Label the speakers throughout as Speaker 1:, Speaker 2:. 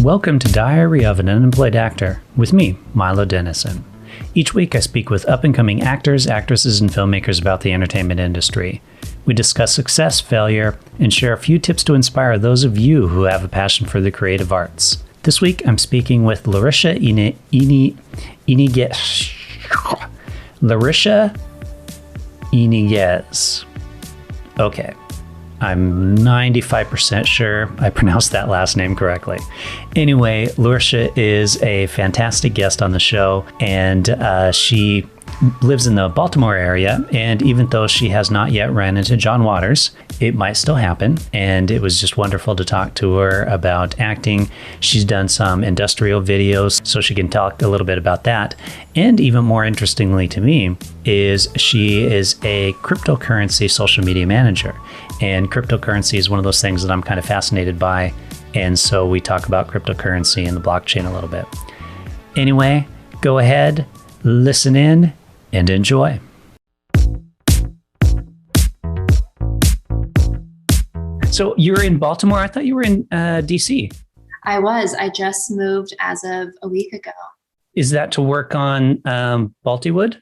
Speaker 1: Welcome to Diary of an Unemployed Actor with me, Milo Dennison. Each week I speak with up-and-coming actors, actresses, and filmmakers about the entertainment industry. We discuss success, failure, and share a few tips to inspire those of you who have a passion for the creative arts. This week I'm speaking with Laurisha Yniguez. Laurisha Yniguez. Okay. I'm 95% sure I pronounced that last name correctly. Anyway, Laurisha is a fantastic guest on the show, and she lives in the Baltimore area. And even though she has not yet ran into John Waters, it might still happen. And it was just wonderful to talk to her about acting. She's done some industrial videos, so she can talk a little bit about that. And even more interestingly to me is she is a cryptocurrency social media manager. And cryptocurrency is one of those things that I'm kind of fascinated by. And so we talk about cryptocurrency and the blockchain a little bit. Anyway, go ahead, listen in, and enjoy. So you're in Baltimore? I thought you were in DC.
Speaker 2: I was. I just moved as of a week ago.
Speaker 1: Is that to work on Baltiwood?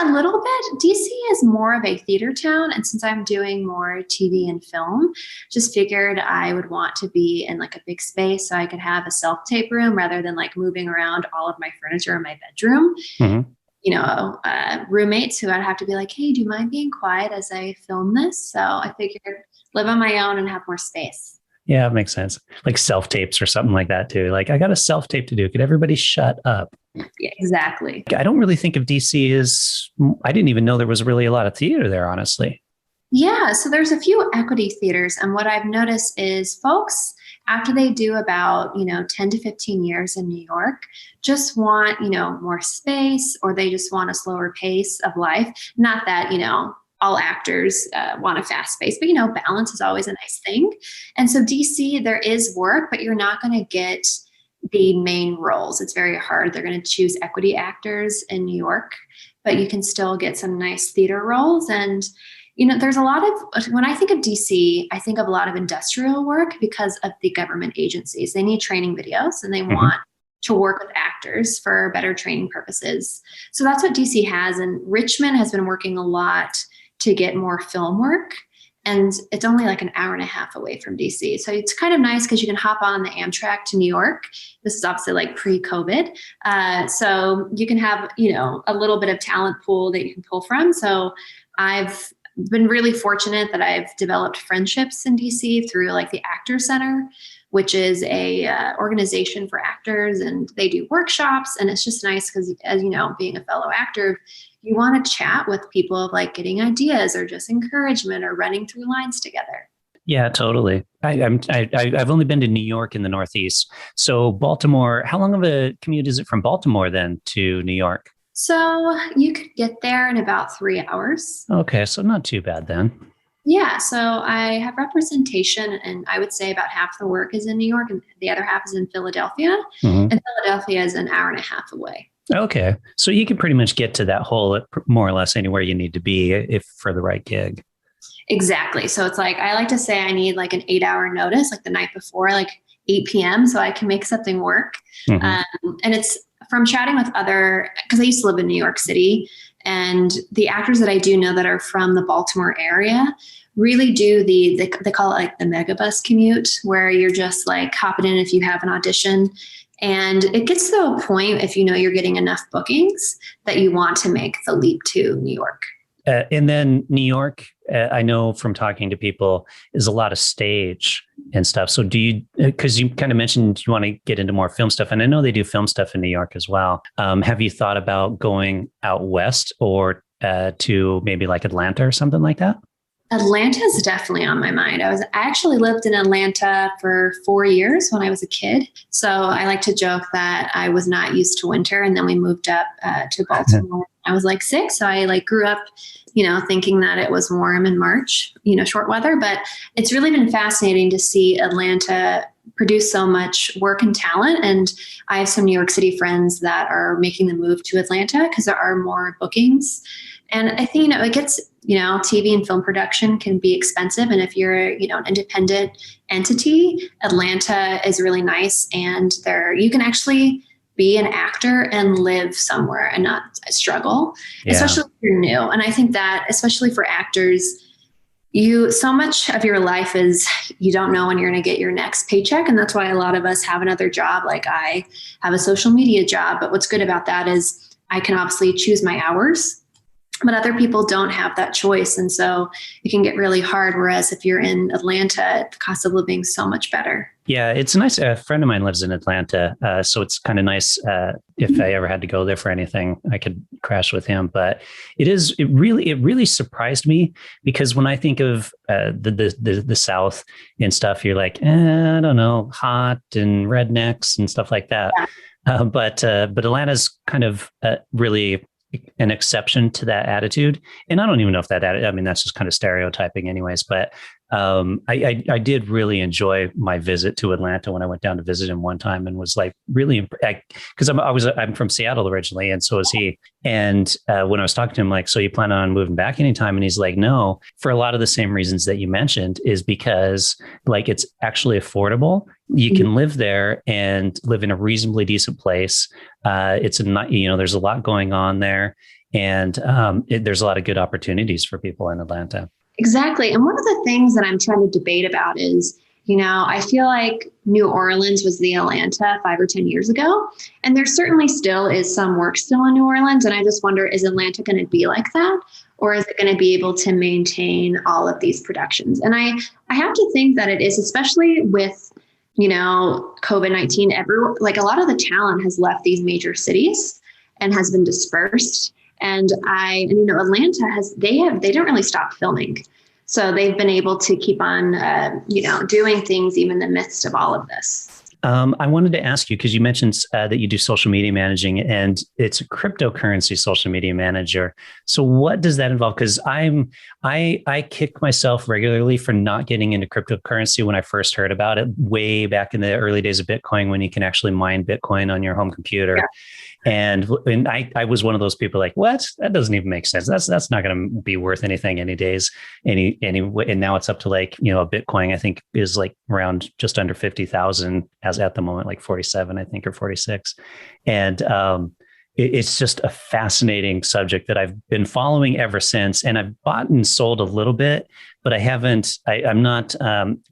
Speaker 2: A little bit. DC is more of a theater town. And since I'm doing more TV and film, just figured I would want to be in like a big space so I could have a self-tape room rather than like moving around all of my furniture in my bedroom. Mm-hmm. You know, roommates who I'd have to be like, hey, do you mind being quiet as I film this? So I figured live on my own and have more space.
Speaker 1: Yeah, it makes sense. Like self-tapes or something like that too. Like I got a self-tape to do. Could everybody shut up?
Speaker 2: Yeah, exactly.
Speaker 1: I don't really think of DC as, I didn't even know there was really a lot of theater there, honestly.
Speaker 2: Yeah, so there's a few equity theaters. And what I've noticed is folks, after they do about, 10 to 15 years in New York, just want, more space, or they just want a slower pace of life. Not that, all actors want a fast pace, but, balance is always a nice thing. And so DC, there is work, but you're not going to get the main roles. It's very hard. They're going to choose equity actors in New York, but you can still get some nice theater roles. And there's a lot of, when I think of DC, I think of a lot of industrial work because of the government agencies. They need training videos and they want to work with actors for better training purposes. So that's what DC has. And Richmond has been working a lot to get more film work. And it's only like an hour and a half away from DC. So it's kind of nice because you can hop on the Amtrak to New York. This is obviously like pre-COVID. So you can have, a little bit of talent pool that you can pull from. So I've been really fortunate that I've developed friendships in DC through like the Actor Center, which is a organization for actors, and they do workshops. And it's just nice because, as you know, being a fellow actor, you want to chat with people like getting ideas or just encouragement or running through lines together.
Speaker 1: Yeah, totally. I've only been to New York in the Northeast. So Baltimore, how long of a commute is it from Baltimore then to New York?
Speaker 2: So you could get there in about 3 hours.
Speaker 1: Okay, so not too bad then.
Speaker 2: Yeah, so I have representation, and I would say about half the work is in New York and the other half is in Philadelphia. Mm-hmm. And Philadelphia is an hour and a half away. Okay,
Speaker 1: so you can pretty much get to that hole at more or less anywhere you need to be if for the right gig.
Speaker 2: Exactly. So it's like, I like to say I need like an 8-hour notice, like the night before, like 8 p.m. so I can make something work. Mm-hmm. And it's from chatting with because I used to live in New York City, and the actors that I do know that are from the Baltimore area really do they call it like the megabus commute, where you're just like hopping in if you have an audition. And it gets to a point, if you're getting enough bookings, that you want to make the leap to New York.
Speaker 1: And then New York, I know from talking to people, is a lot of stage and stuff. So do you, because you kind of mentioned you want to get into more film stuff, and I know they do film stuff in New York as well. Have you thought about going out west or to maybe like Atlanta or something like that?
Speaker 2: Atlanta is definitely on my mind. I actually lived in Atlanta for 4 years when I was a kid. So I like to joke that I was not used to winter. And then we moved up to Baltimore. I was like 6. So I grew up, thinking that it was warm in March, short weather. But it's really been fascinating to see Atlanta produce so much work and talent. And I have some New York City friends that are making the move to Atlanta because there are more bookings. And I think, it gets, TV and film production can be expensive. And if you're, an independent entity, Atlanta is really nice. And you can actually be an actor and live somewhere and not struggle, especially if you're new. And I think that especially for actors, so much of your life is you don't know when you're going to get your next paycheck. And that's why a lot of us have another job. Like I have a social media job, but what's good about that is I can obviously choose my hours, but other people don't have that choice. And so it can get really hard. Whereas if you're in Atlanta, the cost of living is so much better.
Speaker 1: Yeah, it's nice. A friend of mine lives in Atlanta. So it's kind of nice if I ever had to go there for anything, I could crash with him. But it really surprised me, because when I think of the South and stuff, you're like, I don't know, hot and rednecks and stuff like that. Yeah. But Atlanta's kind of really an exception to that attitude. And I don't even know if that's just kind of stereotyping anyways, but I did really enjoy my visit to Atlanta when I went down to visit him one time, and was like really, because I'm from Seattle originally, and so is he. And when I was talking to him, like, so you plan on moving back anytime? And he's like, no, for a lot of the same reasons that you mentioned, is because like it's actually affordable. You can live there and live in a reasonably decent place. There's a lot going on there, and there's a lot of good opportunities for people in Atlanta.
Speaker 2: Exactly. And one of the things that I'm trying to debate about is, I feel like New Orleans was the Atlanta 5 or 10 years ago. And there certainly still is some work still in New Orleans. And I just wonder, is Atlanta going to be like that? Or is it going to be able to maintain all of these productions? And I have to think that it is, especially with, COVID-19, a lot of the talent has left these major cities and has been dispersed. And Atlanta they don't really stop filming. So they've been able to keep on, doing things even in the midst of all of this.
Speaker 1: I wanted to ask you, because you mentioned that you do social media managing, and it's a cryptocurrency social media manager. So what does that involve? Because I kick myself regularly for not getting into cryptocurrency when I first heard about it way back in the early days of Bitcoin, when you can actually mine Bitcoin on your home computer. Yeah. And I was one of those people like, what? That doesn't even make sense. That's not going to be worth anything any days. And now it's up to like, a Bitcoin, I think, is like around just under 50,000 as at the moment, like 47, I think, or 46. And it's just a fascinating subject that I've been following ever since. And I've bought and sold a little bit, but I'm not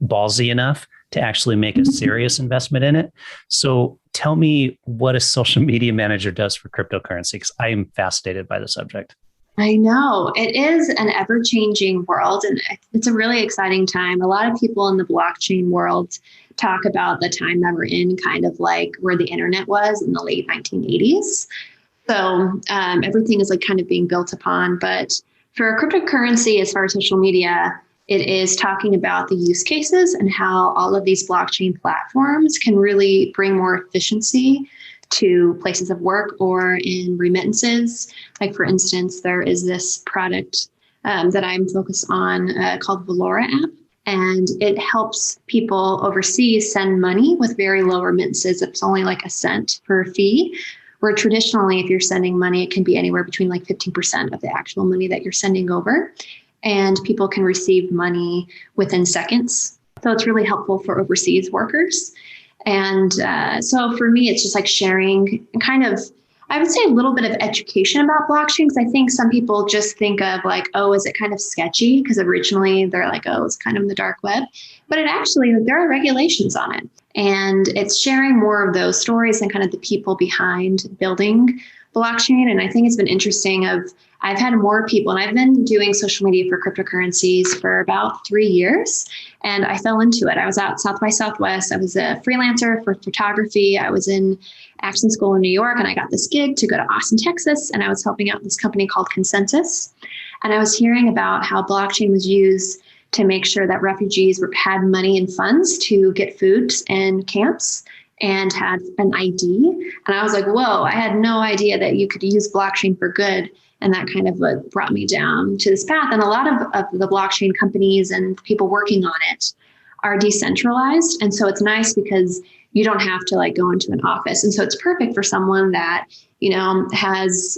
Speaker 1: ballsy enough to actually make a serious investment in it. So tell me what a social media manager does for cryptocurrency, because I am fascinated by the subject.
Speaker 2: I know it is an ever-changing world, and it's a really exciting time. A lot of people in the blockchain world talk about the time that we're in, kind of like where the internet was in the late 1980s. So everything is like kind of being built upon. But for cryptocurrency, as far as social media, it is talking about the use cases and how all of these blockchain platforms can really bring more efficiency to places of work or in remittances. Like, for instance, there is this product that I'm focused on called Valora app, and it helps people overseas send money with very low remittances. It's only like a cent per fee, where traditionally, if you're sending money, it can be anywhere between like 15% of the actual money that you're sending over. And people can receive money within seconds. So it's really helpful for overseas workers. And so for me, it's just like sharing kind of, I would say, a little bit of education about blockchain, because I think some people just think of like, oh, is it kind of sketchy? Because originally they're like, oh, it's kind of in the dark web. But it actually, there are regulations on it. And it's sharing more of those stories and kind of the people behind building blockchain. And I think it's been interesting I've had more people, and I've been doing social media for cryptocurrencies for about 3 years, and I fell into it. I was out South by Southwest. I was a freelancer for photography. I was in action school in New York, and I got this gig to go to Austin, Texas, and I was helping out this company called Consensus. And I was hearing about how blockchain was used to make sure that refugees had money and funds to get food in camps and had an ID. And I was like, whoa, I had no idea that you could use blockchain for good. And that kind of what brought me down to this path. And a lot of the blockchain companies and people working on it are decentralized. And so it's nice because you don't have to like go into an office. And so it's perfect for someone that, has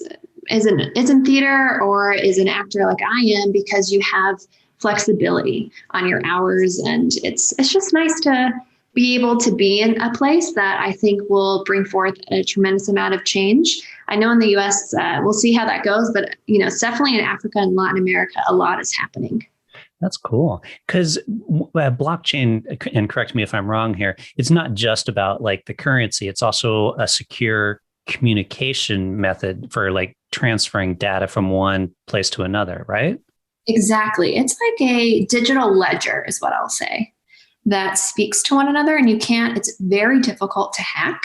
Speaker 2: is in theater or is an actor like I am, because you have flexibility on your hours, and it's just nice to be able to be in a place that I think will bring forth a tremendous amount of change. I know in the US, we'll see how that goes, but it's definitely in Africa and Latin America, a lot is happening.
Speaker 1: That's cool. Because blockchain, and correct me if I'm wrong here, it's not just about like the currency, it's also a secure communication method for like transferring data from one place to another, right?
Speaker 2: Exactly. It's like a digital ledger, is what I'll say, that speaks to one another, and it's very difficult to hack.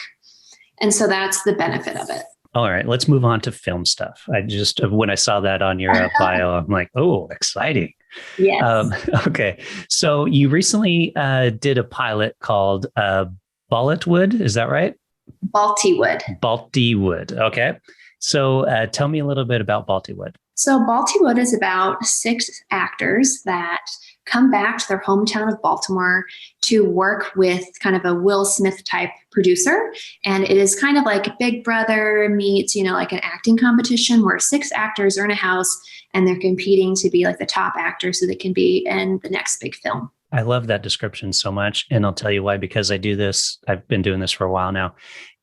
Speaker 2: And so that's the benefit of it.
Speaker 1: All right, let's move on to film stuff. When I saw that on your bio, I'm like, oh, exciting.
Speaker 2: Yes.
Speaker 1: Okay. So you recently did a pilot called Baltiwood. Is that right?
Speaker 2: Baltiwood.
Speaker 1: Baltiwood. Okay. So tell me a little bit about Baltiwood.
Speaker 2: So Baltiwood is about 6 actors that come back to their hometown of Baltimore to work with kind of a Will Smith type producer. And it is kind of like Big Brother meets, like an acting competition where 6 actors are in a house and they're competing to be like the top actor so they can be in the next big film.
Speaker 1: I love that description so much. And I'll tell you why, because I've been doing this for a while now.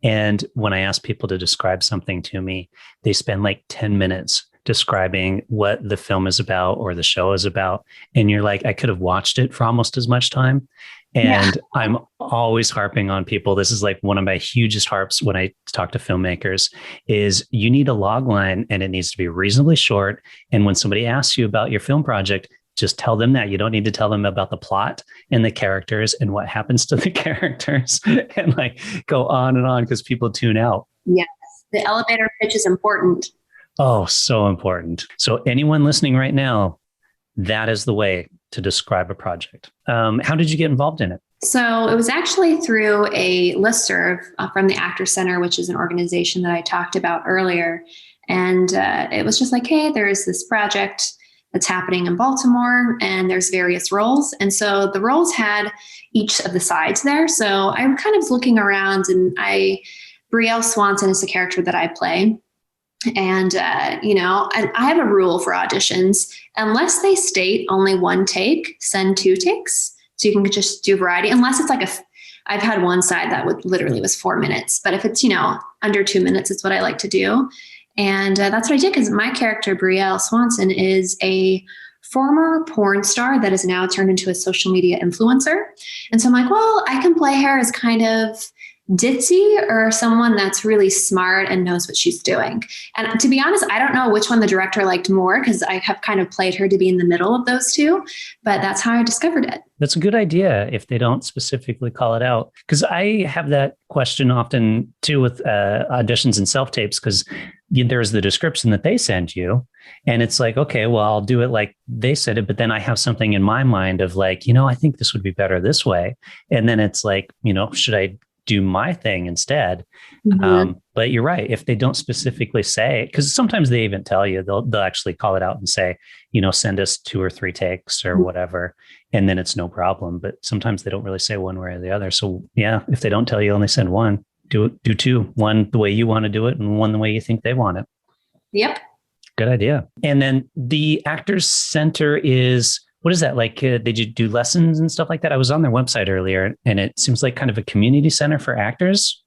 Speaker 1: And when I ask people to describe something to me, they spend like 10 minutes describing what the film is about or the show is about. And you're like, I could have watched it for almost as much time. And I'm always harping on people. This is like one of my hugest harps when I talk to filmmakers is you need a log line and it needs to be reasonably short. And when somebody asks you about your film project, just tell them that. You don't need to tell them about the plot and the characters and what happens to the characters and like go on and on because people tune out.
Speaker 2: Yes. The elevator pitch is important.
Speaker 1: Oh, so important. So anyone listening right now, that is the way to describe a project. How did you get involved in it?
Speaker 2: So it was actually through a listserv from the Actors Center, which is an organization that I talked about earlier. And it was just like, hey, there's this project that's happening in Baltimore and there's various roles. And so the roles had each of the sides there. So I'm kind of looking around and Brielle Swanson is the character that I play. And, and I have a rule for auditions, unless they state only 1 take, send 2 takes. So you can just do variety, unless it's like I've had one side that literally was 4 minutes, but if it's, under 2 minutes, it's what I like to do. And that's what I did, because my character, Brielle Swanson, is a former porn star that is now turned into a social media influencer. And so I'm like, well, I can play her as kind of ditzy or someone that's really smart and knows what she's doing. And to be honest, I don't know which one the director liked more, because I have kind of played her to be in the middle of those two, but that's how I discovered it.
Speaker 1: That's a good idea if they don't specifically call it out. Because I have that question often too with auditions and self-tapes, because there's the description that they send you. And it's like, okay, well, I'll do it like they said it. But then I have something in my mind of like, I think this would be better this way. And then it's like, should I do my thing instead? Mm-hmm. But you're right. If they don't specifically say, because sometimes they even tell you, they'll actually call it out and say, send us 2 or 3 takes or whatever. And then it's no problem. But sometimes they don't really say one way or the other. So yeah, if they don't tell you only send 1, do 2, 1 the way you want to do it and 1 the way you think they want it.
Speaker 2: Yep.
Speaker 1: Good idea. And then the Actors Center is, what is that? Like, did you do lessons and stuff like that? I was on their website earlier and it seems like kind of a community center for actors.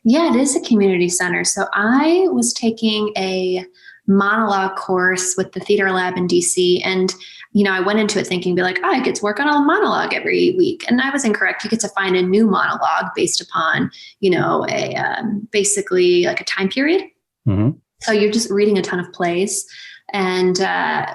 Speaker 2: Yeah, it is a community center. So I was taking a monologue course with the Theater Lab in DC. And, I went into it thinking, I get to work on a monologue every week. And I was incorrect. You get to find a new monologue based upon, basically like a time period. Mm-hmm. So you're just reading a ton of plays. And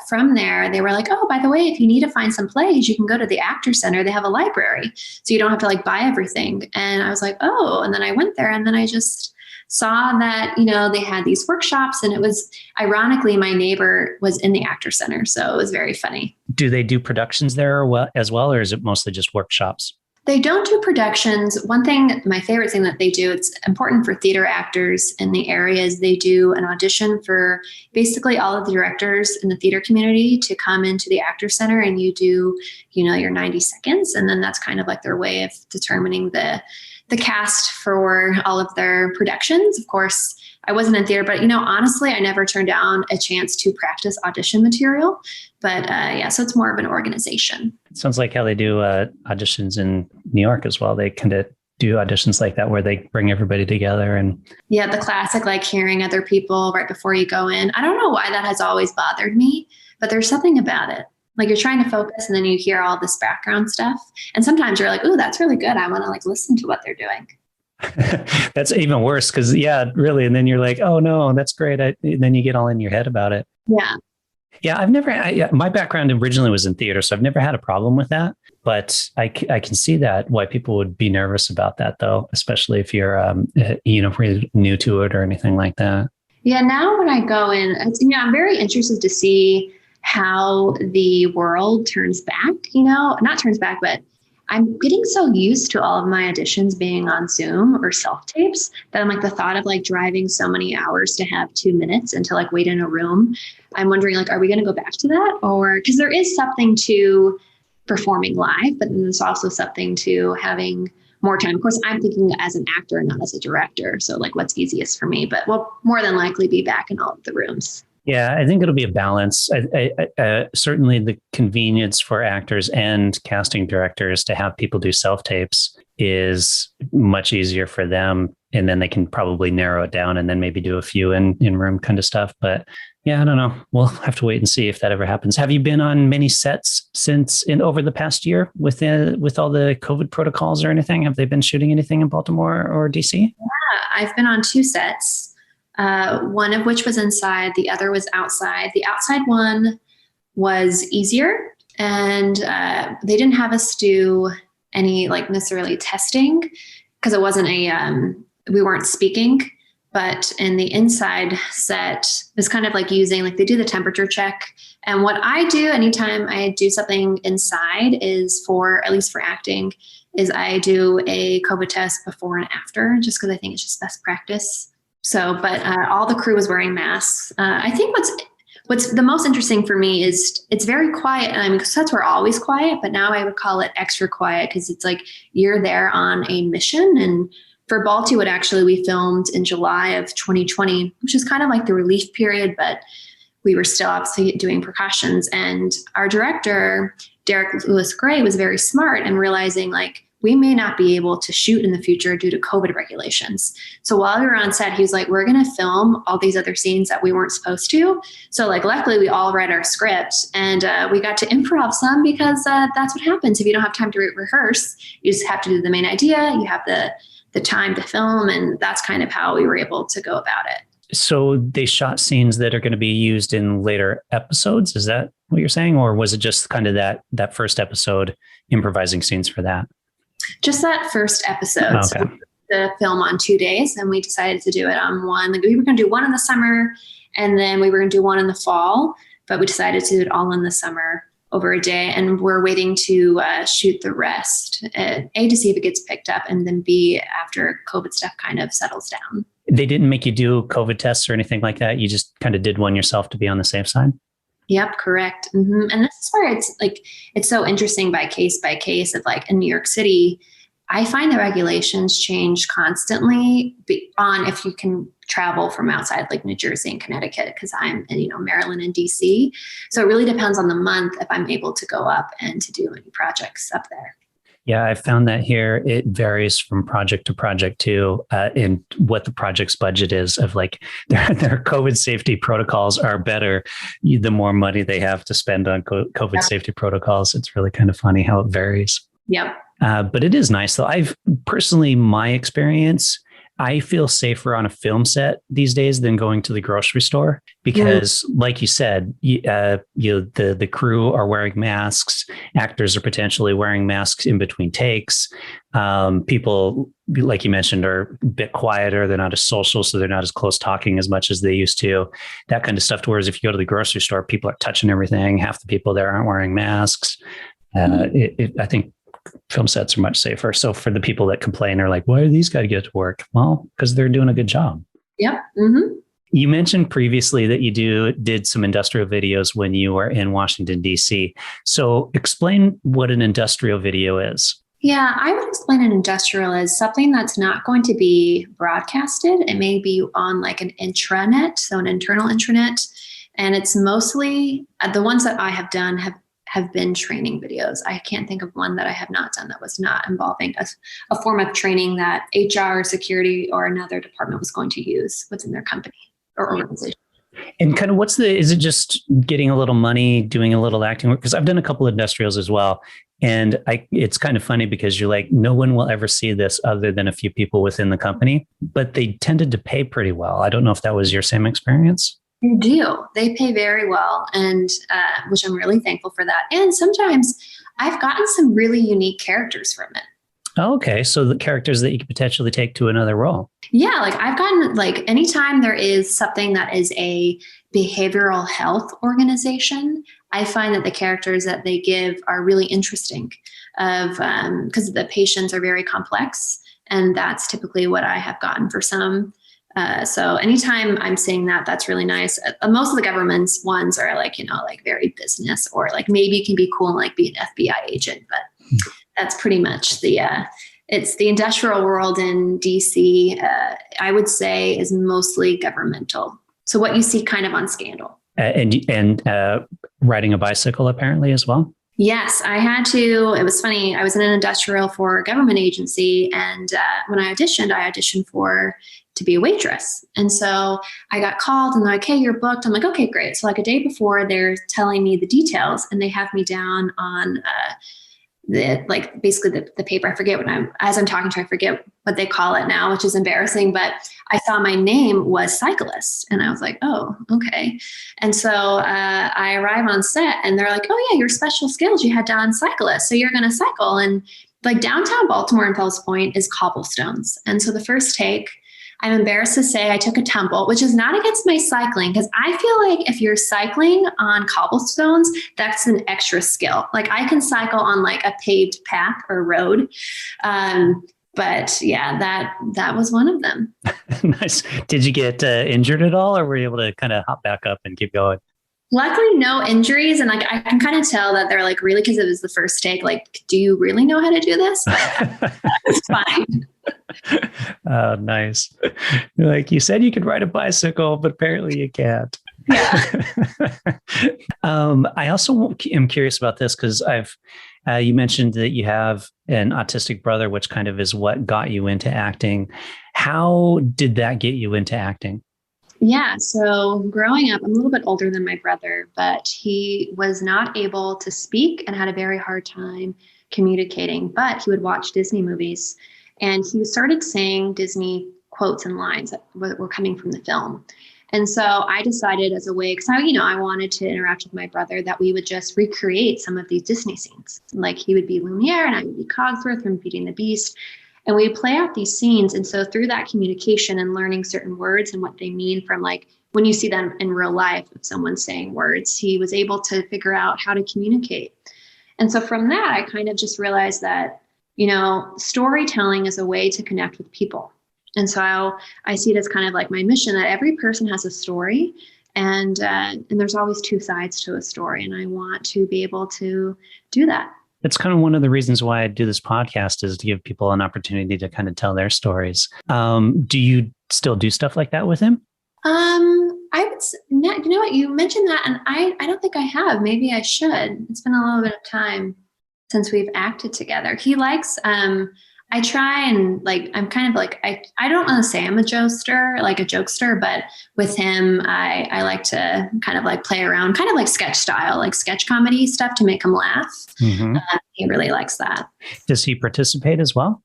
Speaker 2: from there, they were like, oh, by the way, if you need to find some plays, you can go to the Actors Center. They have a library. So you don't have to buy everything. And I was like, oh, and then I went there and then I just saw that, they had these workshops, and it was ironically, my neighbor was in the Actors Center. So it was very funny.
Speaker 1: Do they do productions there as well, or is it mostly just workshops?
Speaker 2: They don't do productions. One thing, my favorite thing that they do, it's important for theater actors in the area, is they do an audition for basically all of the directors in the theater community to come into the Actors Center, and you do, your 90 seconds. And then that's kind of like their way of determining the the cast for all of their productions. Of course, I wasn't in theater, but honestly, I never turned down a chance to practice audition material. But yeah, so it's more of an organization.
Speaker 1: It sounds like how they do auditions in New York as well. They kind of do auditions like that where they bring everybody together. And
Speaker 2: yeah, the classic, like hearing other people right before you go in. I don't know why that has always bothered me, but there's something about it. Like you're trying to focus and then you hear all this background stuff. And sometimes you're like, oh, that's really good. I want to like listen to what they're doing.
Speaker 1: That's even worse because, yeah, really. And then you're like, oh, no, that's great. And then you get all in your head about it.
Speaker 2: Yeah.
Speaker 1: Yeah, my background originally was in theater, so I've never had a problem with that. But I can see that why people would be nervous about that, though, especially if you're, really new to it or anything like that.
Speaker 2: Yeah, now when I go in, I'm very interested to see how the world turns back, not turns back, but I'm getting so used to all of my auditions being on Zoom or self-tapes that I'm like the thought of like driving so many hours to have 2 minutes and to like wait in a room. I'm wondering like, are we going to go back to that? Or because there is something to performing live, but then there's also something to having more time. Of course, I'm thinking as an actor, not as a director. So like what's easiest for me, but we'll more than likely be back in all of the rooms.
Speaker 1: Yeah, I think it'll be a balance. Certainly the convenience for actors and casting directors to have people do self-tapes is much easier for them. And then they can probably narrow it down and then maybe do a few in-room kind of stuff. But yeah, I don't know. We'll have to wait and see if that ever happens. Have you been on many sets over the past year with all the COVID protocols or anything? Have they been shooting anything in Baltimore or DC?
Speaker 2: Yeah, I've been on 2 sets. One of which was inside, the other was outside. The outside one was easier, and they didn't have us do any like necessarily testing because it wasn't we weren't speaking. But in the inside set, it's kind of like using, like they do the temperature check. And what I do anytime I do something inside is at least for acting, is I do a COVID test before and after, just because I think it's just best practice. So, but all the crew was wearing masks. I think what's the most interesting for me is it's very quiet. And I mean, sets were always quiet, but now I would call it extra quiet because it's like you're there on a mission. And for Baltiwood, actually, we filmed in July of 2020, which is kind of like the relief period, but we were still obviously doing precautions. And our director, Derek Lewis Gray, was very smart and realizing like, we may not be able to shoot in the future due to COVID regulations. So while we were on set, he was like, we're going to film all these other scenes that we weren't supposed to. So like, luckily we all read our script and we got to improv some because that's what happens. If you don't have time to rehearse, you just have to do the main idea. You have the time to film. And that's kind of how we were able to go about it.
Speaker 1: So they shot scenes that are going to be used in later episodes. Is that what you're saying? Or was it just kind of that first episode improvising scenes for that?
Speaker 2: Just that first episode.
Speaker 1: Okay.
Speaker 2: So the film on 2 days, and we decided to do it on one. Like we were going to do one in the summer, and then we were going to do one in the fall, but we decided to do it all in the summer over a day. And we're waiting to shoot the rest, A, to see if it gets picked up, and then B, after COVID stuff kind of settles down.
Speaker 1: They didn't make you do COVID tests or anything like that? You just kind of did one yourself to be on the safe side?
Speaker 2: Yep, correct. Mm-hmm. And this is where it's so interesting by case of like in New York City, I find the regulations change constantly on if you can travel from outside like New Jersey and Connecticut, because I'm in, Maryland and DC. So it really depends on the month if I'm able to go up and to do any projects up there.
Speaker 1: Yeah, I found that here it varies from project to project too, in what the project's budget is. Of like their COVID safety protocols are better the more money they have to spend on COVID safety protocols. It's really kind of funny how it varies.
Speaker 2: Yep.
Speaker 1: But it is nice though. My experience, I feel safer on a film set these days than going to the grocery store because, like you said, the crew are wearing masks. Actors are potentially wearing masks in between takes. People, like you mentioned, are a bit quieter. They're not as social, so they're not as close talking as much as they used to. That kind of stuff. Whereas if you go to the grocery store, people are touching everything. Half the people there aren't wearing masks. I think film sets are much safer. So for the people that complain are like, why do these guys get to work? Well, because they're doing a good job.
Speaker 2: Yep. Mm-hmm.
Speaker 1: You mentioned previously that you did some industrial videos when you were in Washington, D.C. So explain what an industrial video is.
Speaker 2: Yeah, I would explain an industrial as something that's not going to be broadcasted. It may be on like an intranet, so an internal intranet. And it's mostly the ones that I have done have been training videos. I can't think of one that I have not done that was not involving a form of training that HR or security or another department was going to use within their company or organization.
Speaker 1: And kind of is it just getting a little money, doing a little acting work? Because I've done a couple of industrials as well. And it's kind of funny because you're like, no one will ever see this other than a few people within the company, but they tended to pay pretty well. I don't know if that was your same experience.
Speaker 2: They do. They pay very well, and which I'm really thankful for that. And sometimes I've gotten some really unique characters from it.
Speaker 1: Okay. So the characters that you could potentially take to another role.
Speaker 2: Yeah, like I've gotten like anytime there is something that is a behavioral health organization, I find that the characters that they give are really interesting of because the patients are very complex, and that's typically what I have gotten for some. So anytime I'm seeing that, that's really nice. Most of the government's ones are like, like very business, or like maybe it can be cool and like be an FBI agent, but that's pretty much it's the industrial world in DC, I would say is mostly governmental. So what you see kind of on Scandal.
Speaker 1: And riding a bicycle apparently as well.
Speaker 2: Yes, I had to. It was funny. I was in an industrial for a government agency. And when I auditioned to be a waitress. And so I got called and they're like, hey, you're booked. I'm like, okay, great. So like a day before, they're telling me the details and they have me down on basically the paper. I forget as I'm talking to, I forget what they call it now, which is embarrassing, but I saw my name was cyclist and I was like, oh, okay. And so I arrive on set and they're like, oh yeah, your special skills, you had down cyclist. So you're going to cycle. And like downtown Baltimore and Fells Point is cobblestones. And so the first take, I'm embarrassed to say I took a tumble, which is not against my cycling, because I feel like if you're cycling on cobblestones, that's an extra skill. Like I can cycle on like a paved path or road. But yeah, that was one of them.
Speaker 1: Nice. Did you get injured at all, or were you able to kind of hop back up and keep going?
Speaker 2: Luckily, no injuries. And like, I can kind of tell that they're like, really, because it was the first take, like, do you really know how to do this? It's fine.
Speaker 1: Oh, nice. Like you said, you could ride a bicycle, but apparently you can't.
Speaker 2: Yeah.
Speaker 1: I also am curious about this because you mentioned that you have an autistic brother, which kind of is what got you into acting. How did that get you into acting?
Speaker 2: Yeah. So growing up, I'm a little bit older than my brother, but he was not able to speak and had a very hard time communicating, but he would watch Disney movies and he started saying Disney quotes and lines that were coming from the film. And so I decided as a way, because I wanted to interact with my brother, that we would just recreate some of these Disney scenes. Like he would be Lumiere and I would be Cogsworth from Beauty and the Beast. And we play out these scenes. And so through that communication and learning certain words and what they mean from like when you see them in real life, if someone's saying words, he was able to figure out how to communicate. And so from that, I kind of just realized that, storytelling is a way to connect with people. And so I see it as kind of like my mission that every person has a story and there's always two sides to a story. And I want to be able to do that.
Speaker 1: It's kind of one of the reasons why I do this podcast is to give people an opportunity to kind of tell their stories. Do you still do stuff like that with him?
Speaker 2: I would, you know what, you mentioned that and I don't think I have. Maybe I should. It's been a little bit of time since we've acted together. He likes, I try and like, I'm kind of like, I don't want to say I'm a jokester, but with him, I like to kind of like play around, kind of like sketch style, like sketch comedy stuff to make him laugh. Mm-hmm. He really likes that.
Speaker 1: Does he participate as well?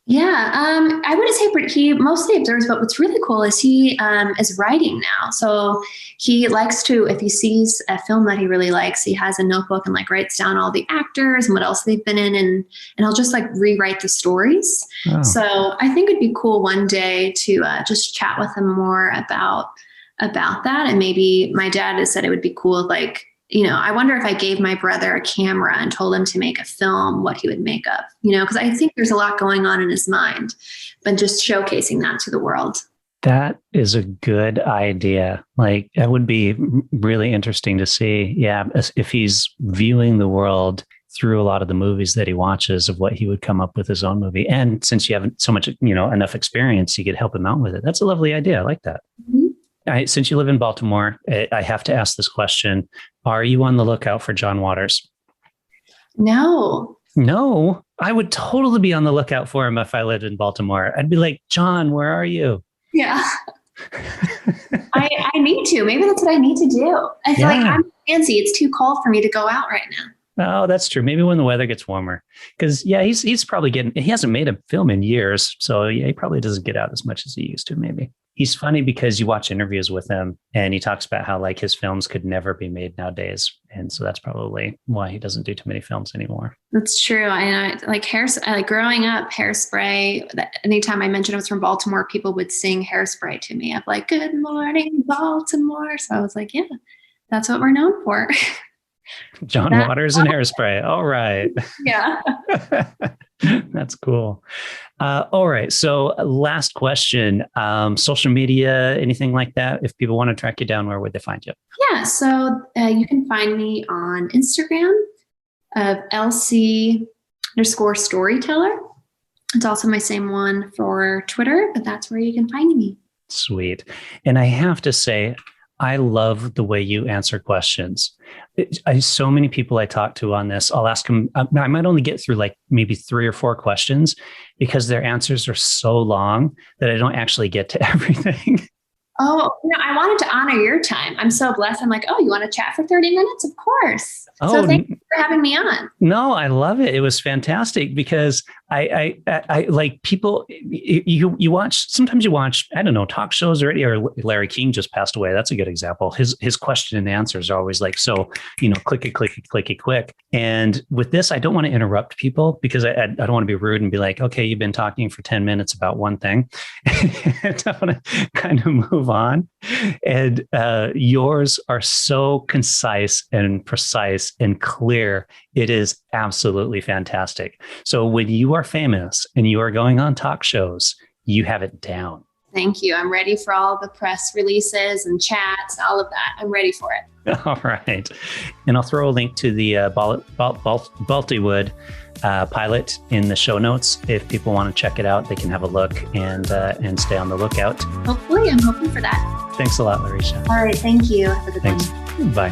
Speaker 2: Yeah, I wouldn't say he mostly observes, but what's really cool is he is writing now. So he likes to, if he sees a film that he really likes, he has a notebook and like writes down all the actors and what else they've been in, and he'll just like rewrite the stories. Oh. So I think it'd be cool one day to just chat with him more about that. And maybe my dad has said it would be cool, like, I wonder if I gave my brother a camera and told him to make a film, what he would make up, because I think there's a lot going on in his mind, but just showcasing that to the world.
Speaker 1: That is a good idea. Like, that would be really interesting to see. Yeah. If he's viewing the world through a lot of the movies that he watches of what he would come up with his own movie. And since you have so much, enough experience, you could help him out with it. That's a lovely idea. I like that. Mm-hmm. Since you live in Baltimore, I have to ask this question. Are you on the lookout for John Waters?
Speaker 2: No.
Speaker 1: No, I would totally be on the lookout for him if I lived in Baltimore. I'd be like, John, where are you?
Speaker 2: Yeah. I need to. Maybe that's what I need to do. I feel like I'm fancy. It's too cold for me to go out right now.
Speaker 1: Oh, that's true. Maybe when the weather gets warmer. Because, he's probably he hasn't made a film in years. So, he probably doesn't get out as much as he used to, maybe. He's funny because you watch interviews with him and he talks about how like his films could never be made nowadays. And so that's probably why he doesn't do too many films anymore.
Speaker 2: That's true. I growing up, Hairspray, anytime I mentioned I was from Baltimore, people would sing Hairspray to me. I'm like, good morning, Baltimore. So I was like, yeah, that's what we're known for.
Speaker 1: John Waters and Hairspray. All right.
Speaker 2: Yeah.
Speaker 1: That's cool. All right. So last question, social media, anything like that? If people want to track you down, where would they find you?
Speaker 2: Yeah. So you can find me on Instagram of LC_storyteller. It's also my same one for Twitter, but that's where you can find me.
Speaker 1: Sweet. And I have to say, I love the way you answer questions. So many people I talk to on this, I'll ask them, I might only get through like maybe 3 or 4 questions because their answers are so long that I don't actually get to everything.
Speaker 2: Oh, I wanted to honor your time. I'm so blessed. I'm like, oh, you want to chat for 30 minutes? Of course. So thank you for having me on.
Speaker 1: No, I love it. It was fantastic because I like people, you watch, sometimes you watch, I don't know, talk shows already, or Larry King just passed away. That's a good example. His question and answers are always like, so, clicky, quick. And with this, I don't want to interrupt people because I don't want to be rude and be like, okay, you've been talking for 10 minutes about one thing. I want to kind of move on. And yours are so concise and precise and clear. It is absolutely fantastic. So when you are famous and you are going on talk shows, you have it down.
Speaker 2: Thank you. I'm ready for all the press releases and chats, all of that. I'm ready for it.
Speaker 1: All right. And I'll throw a link to the Baltiwood pilot in the show notes. If people want to check it out, they can have a look and stay on the lookout.
Speaker 2: Hopefully, I'm hoping for that.
Speaker 1: Thanks a lot, Laurisha.
Speaker 2: All right. Thank you. Have a good one.
Speaker 1: Bye.